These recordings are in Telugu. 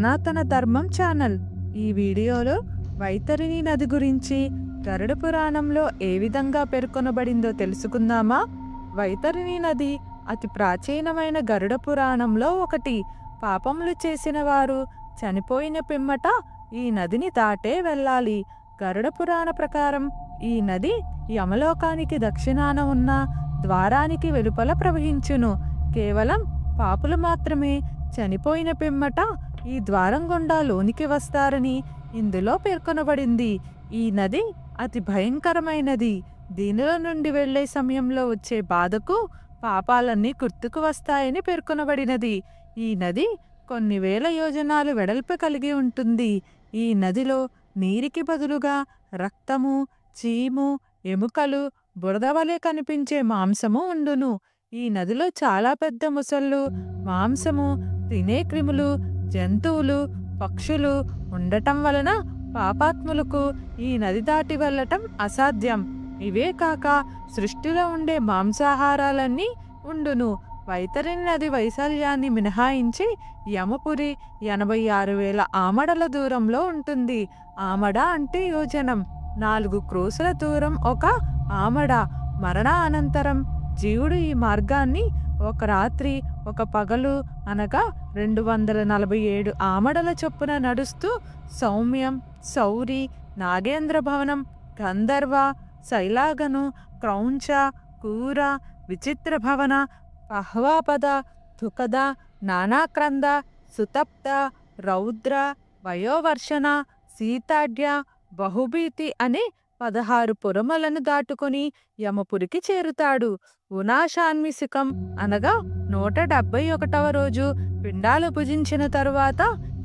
సనాతన ధర్మం ఛానల్. ఈ వీడియోలో వైతరిణి నది గురించి గరుడ పురాణంలో ఏ విధంగా పేర్కొనబడిందో తెలుసుకుందామా? వైతరిణి నది అతి ప్రాచీనమైన గరుడ పురాణంలో ఒకటి. పాపములు చేసిన వారు చనిపోయిన పిమ్మట ఈ నదిని దాటే వెళ్ళాలి. గరుడ పురాణ ప్రకారం ఈ నది యమలోకానికి దక్షిణాన ఉన్న ద్వారానికి వెలుపల ప్రవహించును. కేవలం పాపులు మాత్రమే చనిపోయిన పిమ్మట ఈ ద్వారం గుండా లోనికి వస్తారని ఇందులో పేర్కొనబడింది. ఈ నది అతి భయంకరమైనది. దీనిలో నుండి వెళ్లే సమయంలో వచ్చే బాధకు పాపాలన్నీ గుర్తుకు వస్తాయని పేర్కొనబడినది. ఈ నది కొన్ని వేల యోజనాలు వెడల్పు కలిగి ఉంటుంది. ఈ నదిలో నీరికి బదులుగా రక్తము, చీము, ఎముకలు, బురద వలె కనిపించే మాంసము ఉండును. ఈ నదిలో చాలా పెద్ద ముసళ్ళు, మాంసము తినే క్రిములు, జంతువులు, పక్షులు ఉండటం వలన పాపాత్ములకు ఈ నది దాటి వెళ్ళటం అసాధ్యం. ఇవే కాక సృష్టిలో ఉండే మాంసాహారాలన్నీ ఉండును. వైతరిణి నది వైశాల్యాన్ని మినహాయించి యమపురి 86,000 ఆమడల దూరంలో ఉంటుంది. ఆమడ అంటే యోజనం. 4 క్రోసుల దూరం ఒక ఆమడ. మరణ అనంతరం జీవుడు ఈ మార్గాన్ని ఒక రాత్రి ఒక పగలు అనగా 247 ఆమడల చొప్పున నడుస్తూ సౌమ్యం, సౌరి, నాగేంద్ర భవనం, గంధర్వ, శైలాగను, క్రౌంచ, కూర, విచిత్ర భవన, పహ్వాపద, తుకద, నానాక్రంద, సుతప్త, రౌద్ర, వయోవర్షణ, సీతాడ్య, బహుభీతి అనే 16 పురములను దాటుకొని యమపురికి చేరుతాడు. ఉనాశాన్విసికం అనగా 171వ రోజు పిండాలు భుజించిన తరువాత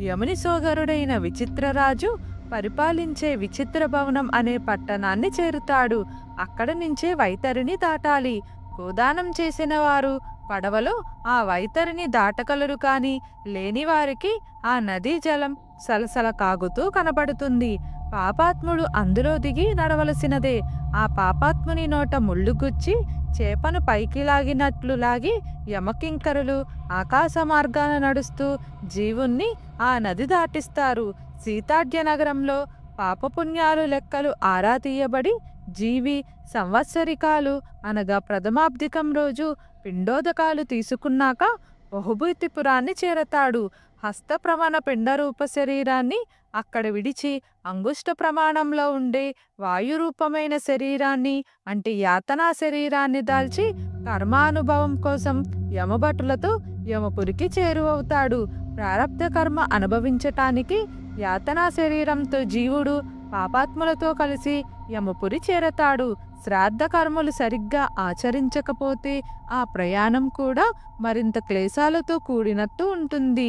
యముని సోదరుడైన విచిత్రరాజు పరిపాలించే విచిత్ర భవనం అనే పట్టణాన్ని చేరుతాడు. అక్కడి నుంచే వైతరిని దాటాలి. గోదానం చేసిన వారు పడవలో ఆ వైతరిని దాటగలరు. కానీ లేని వారికి ఆ నదీ జలం సలసల కాగుతూ కనబడుతుంది. పాపాత్ముడు అందులో దిగి నడవలసినదే. ఆ పాపాత్ముని నోట ముళ్ళు గుచ్చి చేపను పైకి లాగినట్లు లాగి యమకింకరులు ఆకాశ మార్గాన నడుస్తూ జీవుణ్ణి ఆ నది దాటిస్తారు. సీతాడ్య నగరంలో పాపపుణ్యాలు లెక్కలు ఆరా తీయబడి జీవి సంవత్సరికాలు అనగా ప్రథమాబ్దికం రోజు పిండోదకాలు తీసుకున్నాక బహుభూతిపురాన్ని చేరతాడు. హస్త ప్రమాణ పిండరూప శరీరాన్ని అక్కడ విడిచి అంగుష్ట ప్రమాణంలో ఉండే వాయురూపమైన శరీరాన్ని అంటే యాతనా శరీరాన్ని దాల్చి కర్మానుభవం కోసం యమభటులతో యమపురికి చేరువవుతాడు. ప్రారబ్ధ కర్మ అనుభవించటానికి యాతనా శరీరంతో జీవుడు పాపాత్ములతో కలిసి యమపురి చేరతాడు. శ్రాద్ధ కర్మలు సరిగ్గా ఆచరించకపోతే ఆ ప్రయాణం కూడా మరింత క్లేశాలతో కూడినట్టు ఉంటుంది.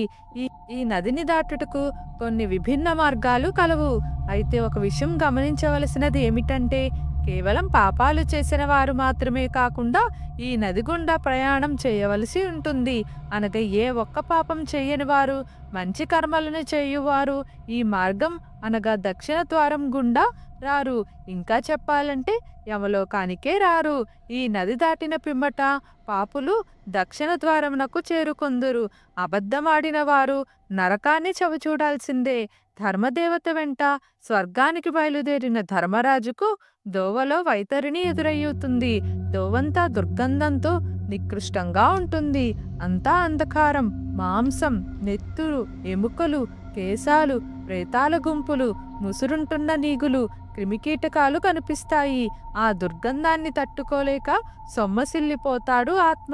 ఈ నదిని దాటుటకు కొన్ని విభిన్న మార్గాలు కలవు. అయితే ఒక విషయం గమనించవలసినది ఏమిటంటే కేవలం పాపాలు చేసిన వారు మాత్రమే కాకుండా ఈ నది గుండా ప్రయాణం చేయవలసి ఉంటుంది. అనగా ఏ ఒక్క పాపం చేయని వారు, మంచి కర్మలను చేయువారు ఈ మార్గం అనగా దక్షిణ ద్వారం గుండా రారు. ఇంకా చెప్పాలంటే యమలోకానికే రారు. ఈ నది దాటిన పిమ్మట పాపులు దక్షిణ ద్వారమునకు చేరుకొందురు. అబద్ధమాడిన వారు నరకాన్ని చవిచూడాల్సిందే. ధర్మదేవత వెంట స్వర్గానికి బయలుదేరిన ధర్మరాజుకు దోవలో వైతరిణి ఎదురయ్యుతుంది. దోవంతా దుర్గంధంతో నికృష్టంగా ఉంటుంది. అంతా అంధకారం, మాంసం, నెత్తురు, ఎముకలు, కేశాలు, ప్రేతాల గుంపులు, ముసురుంటున్న నీగులు, క్రిమికీటకాలు కనిపిస్తాయి. ఆ దుర్గంధాన్ని తట్టుకోలేక సొమ్మసిల్లిపోతాడు ఆత్మ.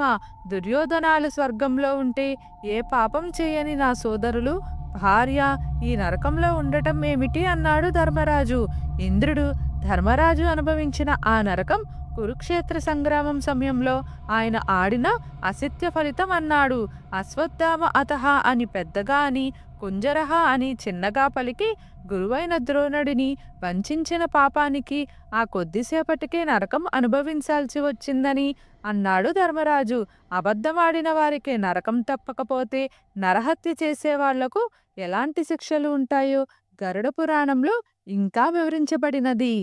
దుర్యోధనాలు స్వర్గంలో ఉంటే ఏ పాపం చేయని నా సోదరులు భార్య ఈ నరకంలో ఉండటం ఏమిటి అన్నాడు ధర్మరాజు. ఇంద్రుడు ధర్మరాజు అనుభవించిన ఆ నరకం కురుక్షేత్ర సంగ్రామం సమయంలో ఆయన ఆడిన అసత్య ఫలితం అన్నాడు. అశ్వత్థామ అతహ అని పెద్దగా అని, కుంజరహ అని చిన్నగా పలికి గురువైన ద్రోణుడిని వంచిన పాపానికి ఆ కొద్దిసేపటికే నరకం అనుభవించాల్సి వచ్చిందని అన్నాడు ధర్మరాజు. అబద్ధమాడిన వారికి నరకం తప్పకపోతే నరహత్య చేసే వాళ్లకు ఎలాంటి శిక్షలు ఉంటాయో గరుడ పురాణంలో ఇంకా వివరించబడినది.